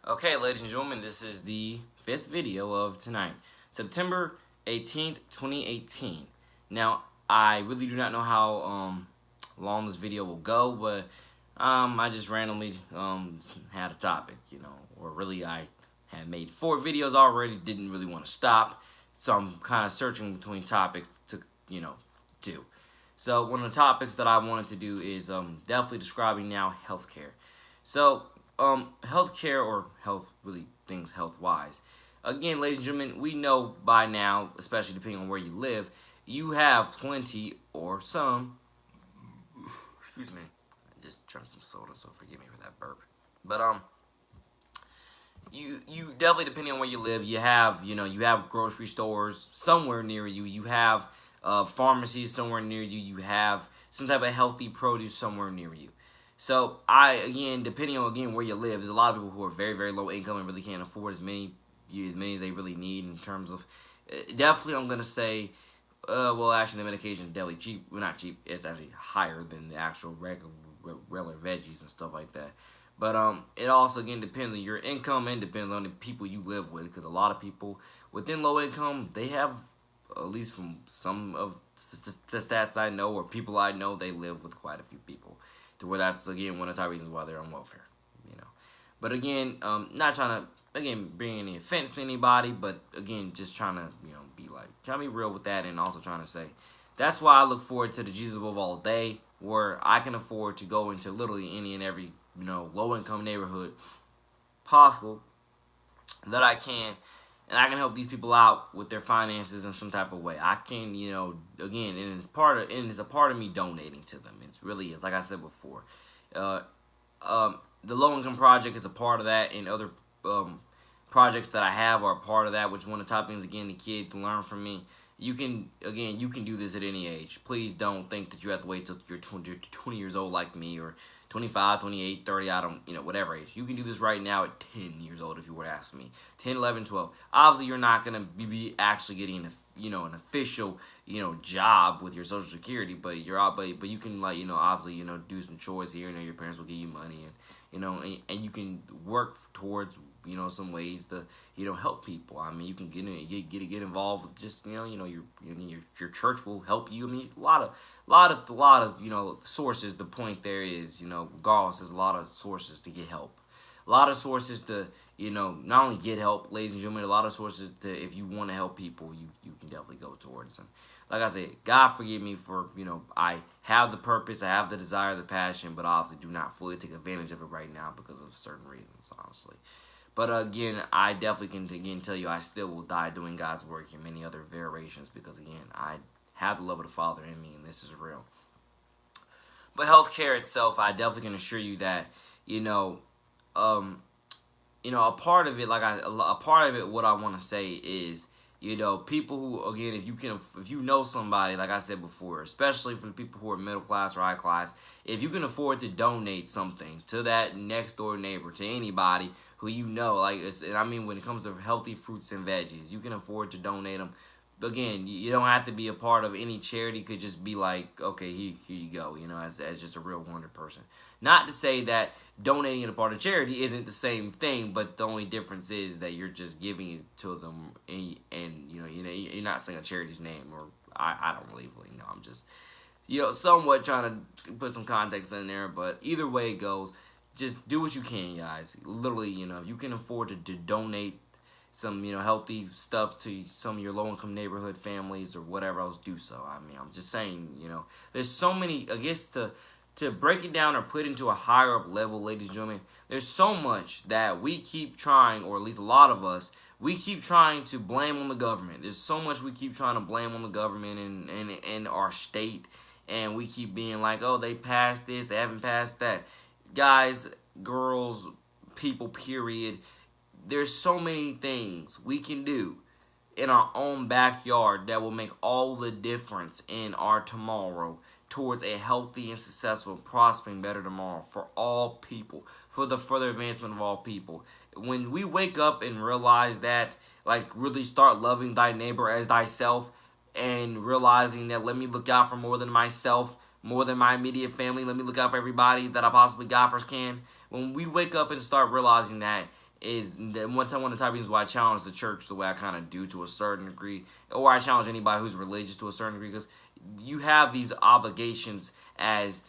Okay, ladies and gentlemen, this is the fifth video of tonight, September 18th, 2018. Now, I really do not know how long this video will go, but I just randomly had a topic, or really I had made 4 videos already, didn't really want to stop, so I'm kind of searching between topics to, do. So one of the topics that I wanted to do is definitely describing now healthcare. So healthcare or health really things health wise. Again, ladies and gentlemen, we know by now, especially depending on where you live, you have plenty or some. Excuse me, I just drank some soda, so forgive me for that burp. But you definitely depending on where you live, you have grocery stores somewhere near you. You have pharmacies somewhere near you. You have some type of healthy produce somewhere near you. So depending on where you live, there's a lot of people who are very very low income and really can't afford as many as they really need in terms of. Definitely, I'm gonna say, well, actually, the medication is definitely cheap. Well, not cheap. It's actually higher than the actual regular veggies and stuff like that. But it also again depends on your income and depends on the people you live with. Because a lot of people within low income, they have, at least from some of the stats I know or people I know, they live with quite a few people. To where that's again one of the top reasons why they're on welfare. You know, but again, not trying to bring any offense to anybody, but again, just trying to trying to be real with that, and also trying to say that's why I look forward to the Jesus Above All Day, where I can afford to go into literally any and every low income neighborhood possible that I can, and I can help these people out with their finances in some type of way. I can, again, and it's a part of me donating to them. It's really is, like I said before. Uh, the low income project is a part of that, and other projects that I have are a part of that. Which one of the top things again the kids learn from me. You can do this at any age. Please don't think that you have to wait till you're 20 years old like me, or 25, 28, 30, I don't, whatever age. You can do this right now at 10 years old if you were to ask me. 10, 11, 12. Obviously, you're not going to be actually getting, an official, job with your Social Security, but but you can, obviously, do some chores here. Your parents will give you money, and you can work towards, some ways to, help people. I mean, you can get involved with just, your church will help you. I mean, a lot of sources. The point there is, regardless, there's a lot of sources to get help. A lot of sources to, not only get help, ladies and gentlemen, a lot of sources to, if you want to help people, you can definitely go towards them. Like I said, God forgive me for, I have the purpose, I have the desire, the passion, but obviously do not fully take advantage of it right now because of certain reasons, honestly. But again, I definitely can again tell you I still will die doing God's work in many other variations because again, I have the love of the Father in me, and this is real. But healthcare itself, I definitely can assure you that a part of it, a part of it, what I want to say is, people who again, if you know somebody, like I said before, especially for the people who are middle class or high class, if you can afford to donate something to that next door neighbor, to anybody who and I mean when it comes to healthy fruits and veggies, you can afford to donate them. Again, you don't have to be a part of any charity. Could just be like, okay, here you go, as just a real wonder person. Not to say that donating it a part of charity isn't the same thing, but the only difference is that you're just giving it to them, and you're not saying a charity's name, or I don't really know. I'm just somewhat trying to put some context in there, but either way it goes, just do what you can, guys. Literally, if you can afford to donate some healthy stuff to some of your low income neighborhood families or whatever else, do so. I mean, I'm just saying, there's so many, I guess, to break it down or put into a higher up level, ladies and gentlemen, there's so much that we keep trying, or at least a lot of us, we keep trying to blame on the government. There's so much we keep trying to blame on the government and our state, and we keep being like, oh, they passed this, they haven't passed that. Guys, girls, people, period, there's so many things we can do in our own backyard that will make all the difference in our tomorrow towards a healthy and successful, prospering, better tomorrow for all people, for the further advancement of all people. When we wake up and realize that, really start loving thy neighbor as thyself, and realizing that let me look out for more than myself, more than my immediate family, let me look out for everybody that I possibly God first can. When we wake up and start realizing that, is one of the type of reasons why I challenge the church the way I kind of do to a certain degree, or I challenge anybody who's religious to a certain degree, because you have these obligations as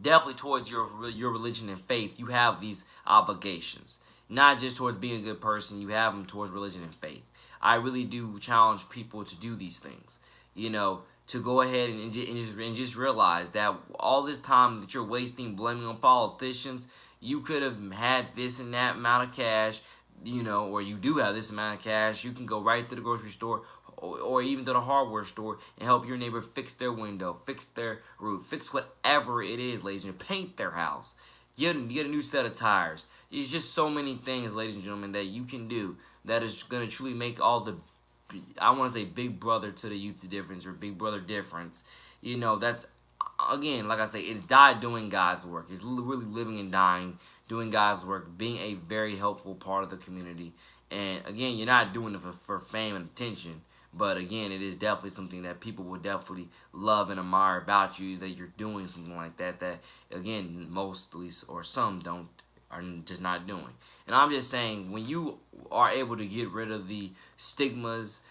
definitely towards your religion and faith. You have these obligations, not just towards being a good person. You have them towards religion and faith. I really do challenge people to do these things. To go ahead and just realize that all this time that you're wasting blaming on politicians, you could have had this and that amount of cash, or you do have this amount of cash. You can go right to the grocery store, or even to the hardware store, and help your neighbor fix their window, fix their roof, fix whatever it is, ladies and gentlemen. Paint their house, get a new set of tires. It's just so many things, ladies and gentlemen, that you can do that is going to truly make all the, I want to say, big brother to the youth difference, or big brother difference. That's, again, like I say, it's die doing God's work. It's really living and dying, doing God's work, being a very helpful part of the community. And again, you're not doing it for fame and attention. But again, it is definitely something that people will definitely love and admire about you, is that you're doing something like that. That, again, most, at least, or some don't, are just not doing. And I'm just saying, when you are able to get rid of the stigmas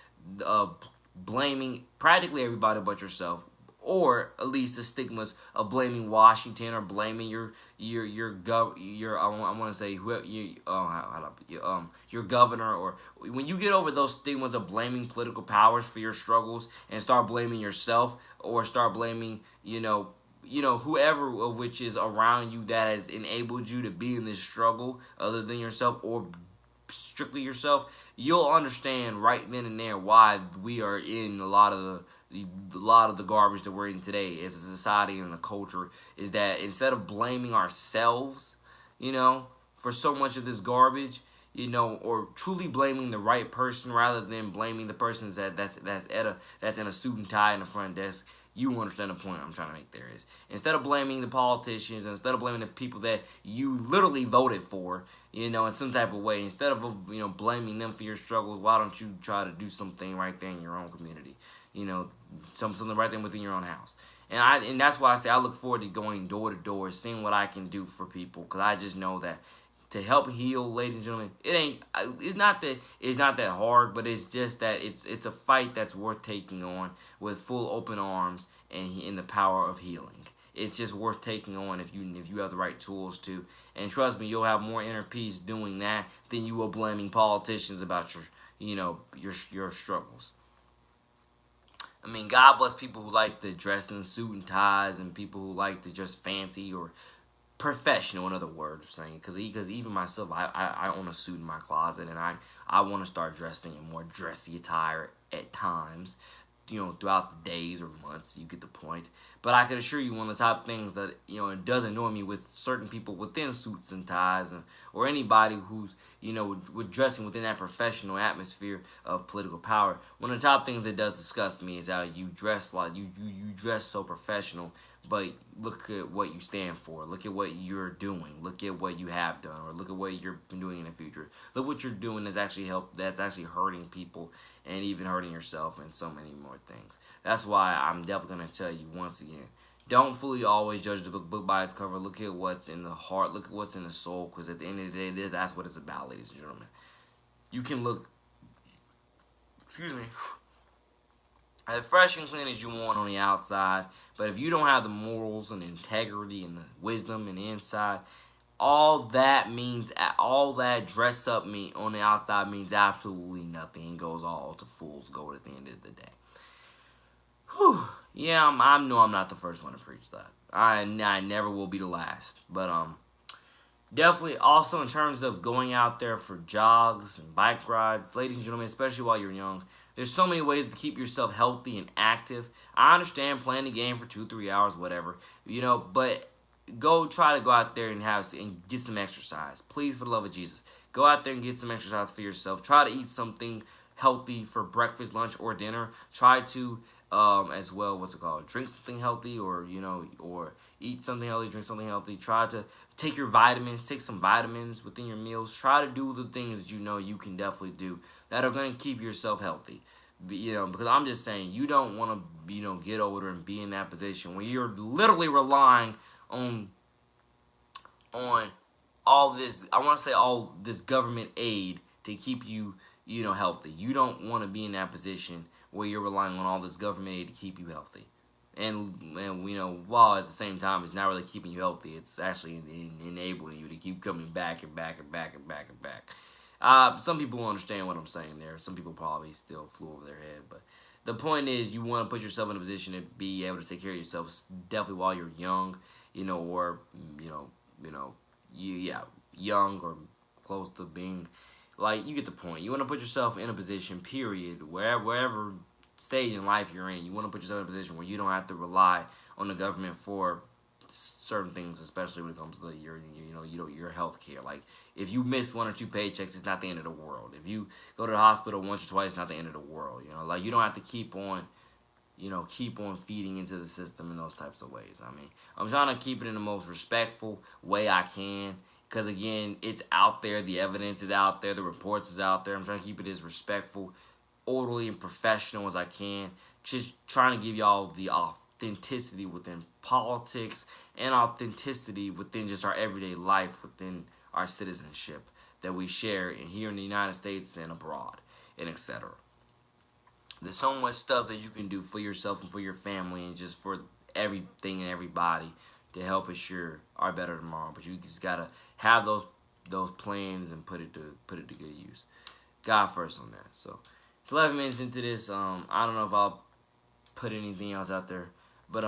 of blaming practically everybody but yourself, or at least the stigmas of blaming Washington, or blaming I want to say your governor, or when you get over those stigmas of blaming political powers for your struggles, and start blaming yourself, or start blaming whoever of which is around you that has enabled you to be in this struggle, other than yourself, or strictly yourself, you'll understand right then and there why we are in a lot of the garbage that we're in today as a society and a culture. Is that instead of blaming ourselves, for so much of this garbage, or truly blaming the right person rather than blaming the person that's in a suit and tie in the front desk. You understand the point I'm trying to make there is. Instead of blaming the politicians, instead of blaming the people that you literally voted for, in some type of way, instead of, blaming them for your struggles, why don't you try to do something right there in your own community? Something right there within your own house. And that's why I say I look forward to going door to door, seeing what I can do for people, because I just know that to help heal, ladies and gentlemen, it's not that hard, but it's just that it's a fight that's worth taking on with full open arms, and in the power of healing. It's just worth taking on if you have the right tools to. And trust me, you'll have more inner peace doing that than you will blaming politicians about your struggles. I mean, God bless people who like to dress in suit and ties, and people who like to dress fancy or professional, in other words, saying, because even myself, I own a suit in my closet, and I want to start dressing in more dressy attire at times, throughout the days or months. You get the point. But I can assure you, one of the top things that it does annoy me with certain people within suits and ties, or anybody who's with dressing within that professional atmosphere of political power. One of the top things that does disgust me is how you dress like you dress so professional, but look at what you stand for. Look at what you're doing. Look at what you have done, or look at what you're doing in the future. Look what you're doing that's actually hurting people, and even hurting yourself, and so many more things. That's why I'm definitely going to tell you once again, don't fully always judge the book by its cover. Look at what's in the heart. Look at what's in the soul, because at the end of the day, that's what it's about, ladies and gentlemen. You can look, excuse me, as fresh and clean as you want on the outside, but if you don't have the morals and integrity and the wisdom and the inside, all that dress up me on the outside means absolutely nothing. It goes all to fool's gold at the end of the day. Whew. Yeah, I know I'm not the first one to preach that. I never will be the last. But definitely also in terms of going out there for jogs and bike rides, ladies and gentlemen, especially while you're young, there's so many ways to keep yourself healthy and active. I understand playing the game for 2-3 hours, whatever, but try to go out there and get some exercise. Please, for the love of Jesus, go out there and get some exercise for yourself. Try to eat something healthy for breakfast, lunch, or dinner. Try to as well, drink something healthy, or eat something healthy, drink something healthy. Try to take some vitamins within your meals. Try to do the things that you can definitely do that are going to keep yourself healthy. Because I'm just saying, you don't want to get older and be in that position where you're literally relying on all this, I want to say all this government aid to keep you, healthy. You don't want to be in that position where you're relying on all this government aid to keep you healthy. And while at the same time it's not really keeping you healthy, it's actually enabling you to keep coming back and back and back and back and back. Some people will understand what I'm saying there. Some people probably still flew over their head, but the point is, you want to put yourself in a position to be able to take care of yourself, definitely while you're young, or yeah, young or close to being, like, you get the point. You want to put yourself in a position, period, wherever stage in life you're in. You want to put yourself in a position where you don't have to rely on the government for certain things, especially when it comes to your health care. Like, if you miss 1 or 2 paychecks, it's not the end of the world. If you go to the hospital once or twice, it's not the end of the world. Like, you don't have to keep on feeding into the system in those types of ways. I mean, I'm trying to keep it in the most respectful way I can, because again, it's out there, the evidence is out there, the reports is out there. I'm trying to keep it as respectful, orderly, and professional as I can. Just trying to give y'all the authenticity within politics and authenticity within just our everyday life, within our citizenship that we share here in the United States and abroad, and etc. There's so much stuff that you can do for yourself and for your family and just for everything and everybody to help assure our better tomorrow. But you just gotta have those plans and put it to good use. God first on that. So it's 11 minutes into this. I don't know if I'll put anything else out there, but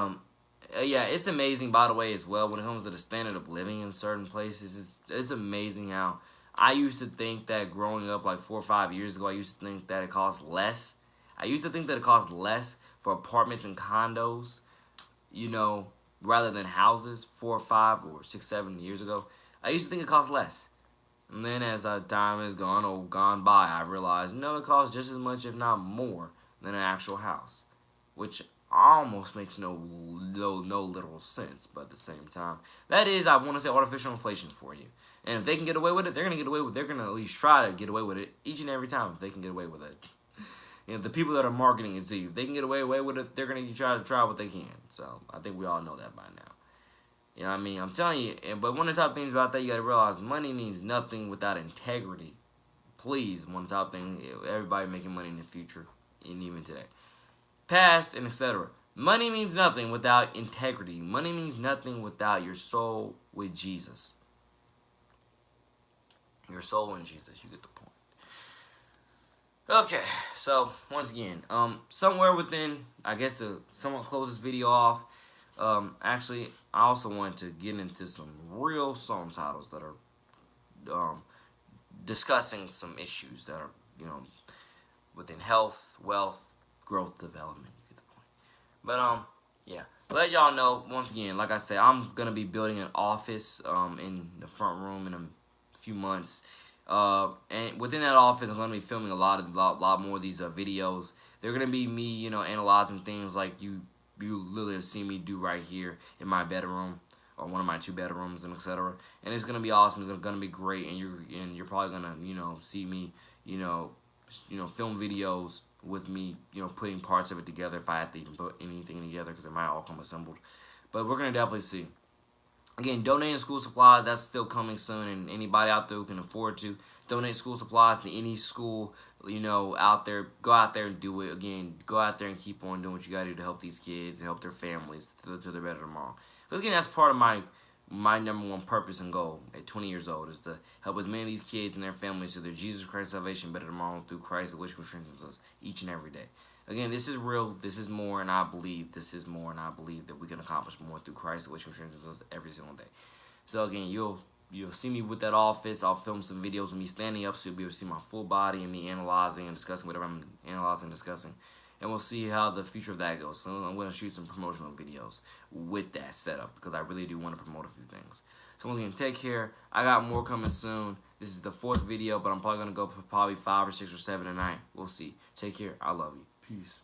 yeah, it's amazing, by the way, as well, when it comes to the standard of living in certain places. It's amazing how I used to think that growing up like 4 or 5 years ago, I used to think that it cost less. I used to think that it cost less for apartments and condos, rather than houses 4 or 5 or 6, 7 years ago. I used to think it cost less. And then as time has gone by, I realized, no, it costs just as much, if not more, than an actual house. Which almost makes no literal sense, but at the same time, that is, I want to say, artificial inflation for you. And if they can get away with it, they're going to at least try to get away with it each and every time if they can get away with it. The people that are marketing it to you, if they can get away with it, they're going to try what they can. So I think we all know that by now. You know what I mean? I'm telling you, but one of the top things about that, you got to realize money means nothing without integrity. Please, one of the top things, everybody making money in the future, and even today. Past, and etc. Money means nothing without integrity. Money means nothing without your soul with Jesus. Your soul in Jesus, you get the point. Okay, so once again, somewhere within, I guess to somewhat close this video off, actually, I also want to get into some real song titles that are discussing some issues that are, within health, wealth, growth, development. You get the point. But yeah, let y'all know once again. Like I said, I'm gonna be building an office in the front room in a few months. And within that office, I'm going to be filming a lot more of these videos. They're going to be me, analyzing things like you literally have seen me do right here in my bedroom or one of my 2 bedrooms and etc. And it's going to be awesome. It's going to be great, and you're probably going to see me, film videos with me, putting parts of it together if I have to even put anything together, because it might all come assembled. But we're going to definitely see. Again, donating school supplies, that's still coming soon, and anybody out there who can afford to donate school supplies to any school, out there, go out there and do it. Again, go out there and keep on doing what you got to do to help these kids and help their families to their better tomorrow. But again, that's part of my number one purpose and goal at 20 years old, is to help as many of these kids and their families to their Jesus Christ salvation better tomorrow through Christ, which strengthens us each and every day. Again, this is real, this is more, and I believe that we can accomplish more through Christ, which strengthens us every single day. So again, you'll see me with that office. I'll film some videos of me standing up, so you'll be able to see my full body and me analyzing and discussing whatever I'm analyzing and discussing. And we'll see how the future of that goes. So I'm going to shoot some promotional videos with that setup, because I really do want to promote a few things. So once again, take care. I got more coming soon. This is the 4th video, but I'm probably going to go for probably 5 or 6 or 7 tonight. We'll see. Take care. I love you. Peace.